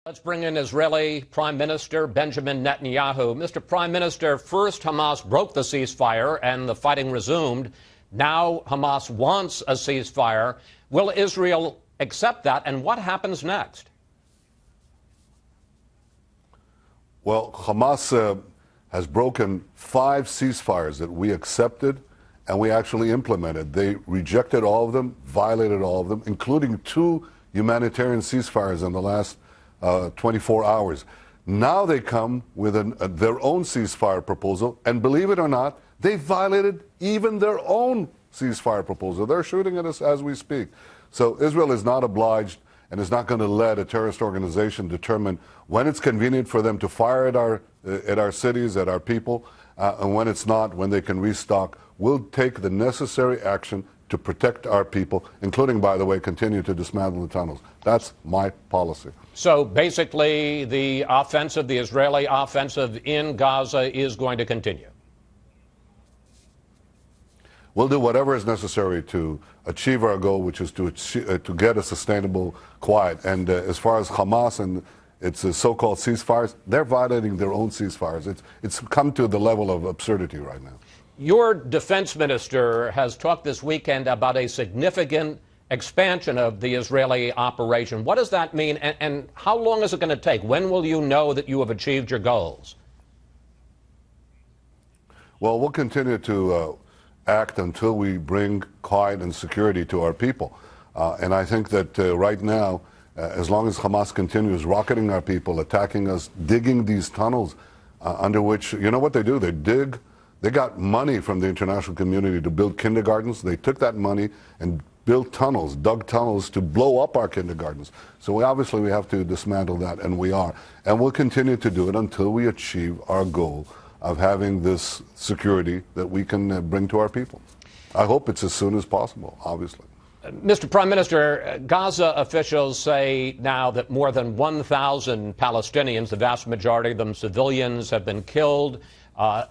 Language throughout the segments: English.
Let's bring in Israeli Prime Minister Benjamin Netanyahu. Mr. Prime Minister, first Hamas broke the ceasefire and the fighting resumed. Now Hamas wants a ceasefire. Will Israel accept that, and what happens next? Well, Hamas has broken 5 ceasefires that we accepted and we actually implemented. They rejected all of them, violated all of them, including 2 humanitarian ceasefires in the last 24 hours. Now they come with their own ceasefire proposal, and believe it or not, they violated even their own ceasefire proposal. They're shooting at us as we speak. So Israel is not obliged and is not going to let a terrorist organization determine when it's convenient for them to fire at our cities, at our people, and when it's not, when they can restock. We'll take the necessary action to protect our people, including, by the way, continue to dismantle the tunnels. That's my policy. So basically, the offensive, the Israeli offensive in Gaza is going to continue. We'll do whatever is necessary to achieve our goal, which is to get a sustainable quiet. And as far as Hamas and its so-called ceasefires, they're violating their own ceasefires. It's come to the level of absurdity right now. Your defense minister has talked this weekend about a significant expansion of the Israeli operation. What does that mean, and how long is it going to take? When will you know that you have achieved your goals? Well, we'll continue to act until we bring quiet and security to our people. And I think that right now, as long as Hamas continues rocketing our people, attacking us, digging these tunnels under which, you know what they do? They dig. They got money from the international community to build kindergartens. They took that money and built tunnels, dug tunnels to blow up our kindergartens. So we have to dismantle that, and we are. And we'll continue to do it until we achieve our goal of having this security that we can bring to our people. I hope it's as soon as possible, obviously. Mr. Prime Minister, Gaza officials say now that more than 1,000 Palestinians, the vast majority of them civilians, have been killed.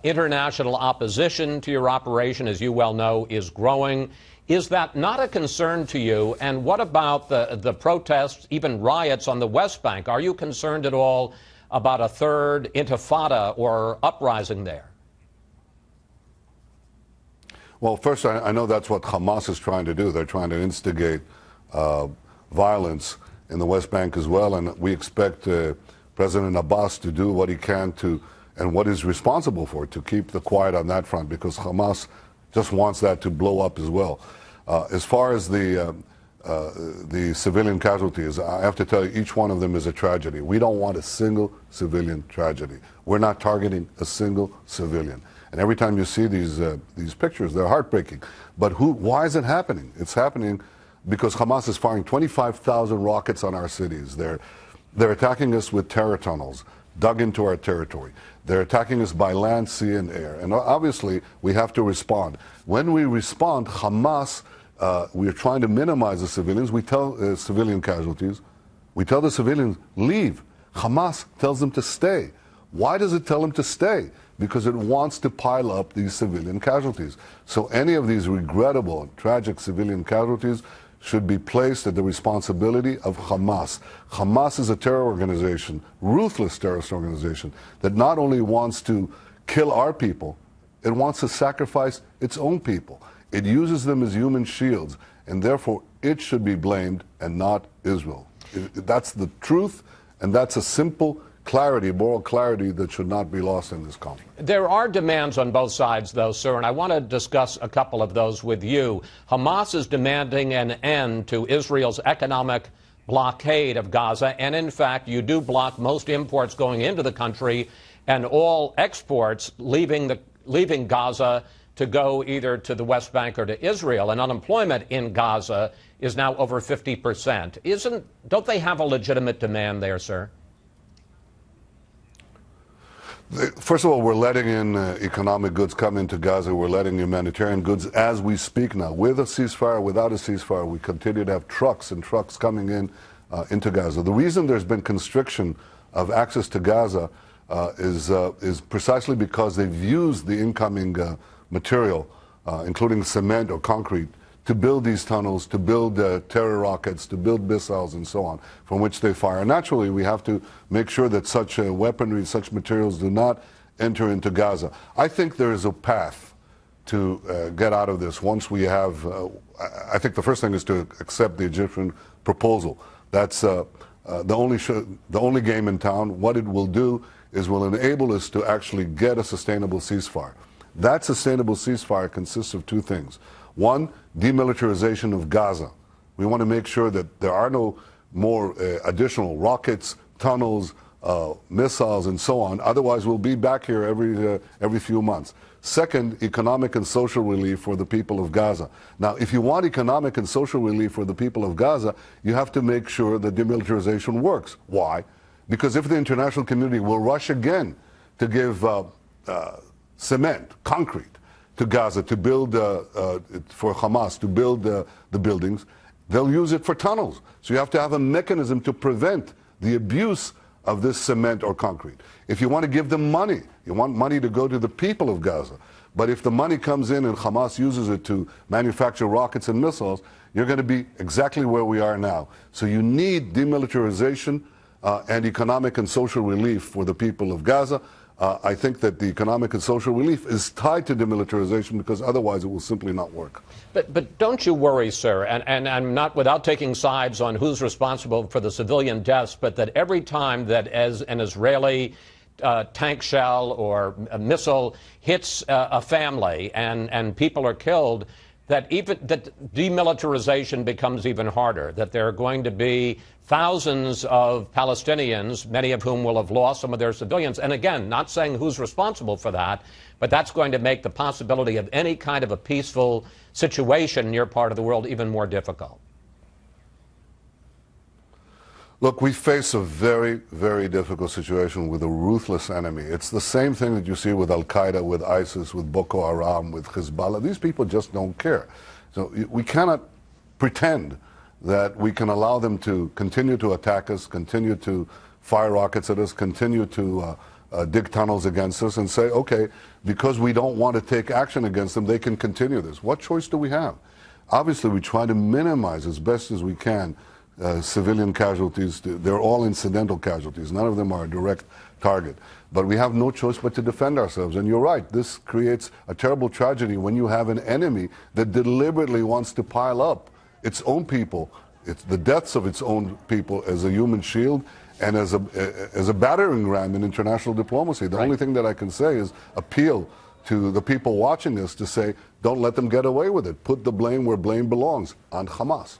International opposition to your operation, as you well know, is growing. Is that not a concern to you? And what about the protests, even riots on the West Bank? Are you concerned at all about a third intifada or uprising there? Well, first, I know that's what Hamas is trying to do. They're trying to instigate violence in the West Bank as well, and we expect President Abbas to do what he can to, and what he's responsible for, to keep the quiet on that front, because Hamas just wants that to blow up as well. As far as the civilian casualties, I have to tell you, each one of them is a tragedy. We don't want a single civilian tragedy. We're not targeting a single civilian. And every time you see these pictures, they're heartbreaking. But why is it happening? It's happening because Hamas is firing 25,000 rockets on our cities. They're attacking us with terror tunnels dug into our territory. They're attacking us by land, sea, and air. And obviously, we have to respond. When we respond, Hamas, we are trying to minimize the civilians. We tell civilian casualties. We tell the civilians, leave. Hamas tells them to stay. Why does it tell them to stay? Because it wants to pile up these civilian casualties. So any of these regrettable and tragic civilian casualties should be placed at the responsibility of Hamas. Hamas is a terror organization, ruthless terrorist organization, that not only wants to kill our people, it wants to sacrifice its own people. It uses them as human shields, and therefore it should be blamed and not Israel. That's the truth, and that's a simple clarity, moral clarity that should not be lost in this conflict. There are demands on both sides, though, sir, and I want to discuss a couple of those with you. Hamas is demanding an end to Israel's economic blockade of Gaza, and in fact, you do block most imports going into the country and all exports leaving Gaza to go either to the West Bank or to Israel. And unemployment in Gaza is now over 50%. Don't they have a legitimate demand there, sir? First of all, we're letting in economic goods come into Gaza. We're letting humanitarian goods as we speak now. With a ceasefire, without a ceasefire, we continue to have trucks and trucks coming in into Gaza. The reason there's been constriction of access to Gaza is precisely because they've used the incoming material, including cement or concrete, to build these tunnels, to build terror rockets, to build missiles and so on, from which they fire. Naturally, we have to make sure that such weaponry, such materials do not enter into Gaza. I think there is a path to get out of this once we have, I think the first thing is to accept the Egyptian proposal. That's the only game in town. What it will do is will enable us to actually get a sustainable ceasefire. That sustainable ceasefire consists of two things. One, demilitarization of Gaza. We want to make sure that there are no more additional rockets, tunnels, missiles, and so on. Otherwise, we'll be back here every few months. Second, economic and social relief for the people of Gaza. Now, if you want economic and social relief for the people of Gaza, you have to make sure that demilitarization works. Why? Because if the international community will rush again to give cement, concrete, to Gaza to build, for Hamas to build the buildings, they'll use it for tunnels. So you have to have a mechanism to prevent the abuse of this cement or concrete. If you want to give them money, you want money to go to the people of Gaza. But if the money comes in and Hamas uses it to manufacture rockets and missiles, you're going to be exactly where we are now. So you need demilitarization and economic and social relief for the people of Gaza. I think that the economic and social relief is tied to demilitarization because otherwise it will simply not work. But don't you worry, sir, and I'm not without taking sides on who's responsible for the civilian deaths, but that every time that as an Israeli tank shell or a missile hits a family and people are killed, that demilitarization becomes even harder, that there are going to be thousands of Palestinians, many of whom will have lost some of their civilians. And again, not saying who's responsible for that, but that's going to make the possibility of any kind of a peaceful situation in your part of the world even more difficult. Look, we face a very, very difficult situation with a ruthless enemy. It's the same thing that you see with Al-Qaeda, with ISIS, with Boko Haram, with Hezbollah. These people just don't care. So we cannot pretend that we can allow them to continue to attack us, continue to fire rockets at us, continue to dig tunnels against us and say, okay, because we don't want to take action against them, they can continue this. What choice do we have? Obviously, we try to minimize as best as we can civilian casualties. They're all incidental casualties. None of them are a direct target. But we have no choice but to defend ourselves. And you're right, this creates a terrible tragedy when you have an enemy that deliberately wants to pile up its own people, the deaths of its own people as a human shield and as a battering ram in international diplomacy. The only thing that I can say is appeal to the people watching this to say, don't let them get away with it. Put the blame where blame belongs, on Hamas.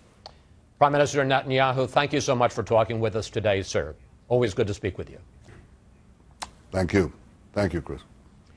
Prime Minister Netanyahu, thank you so much for talking with us today, sir. Always good to speak with you. Thank you. Thank you, Chris.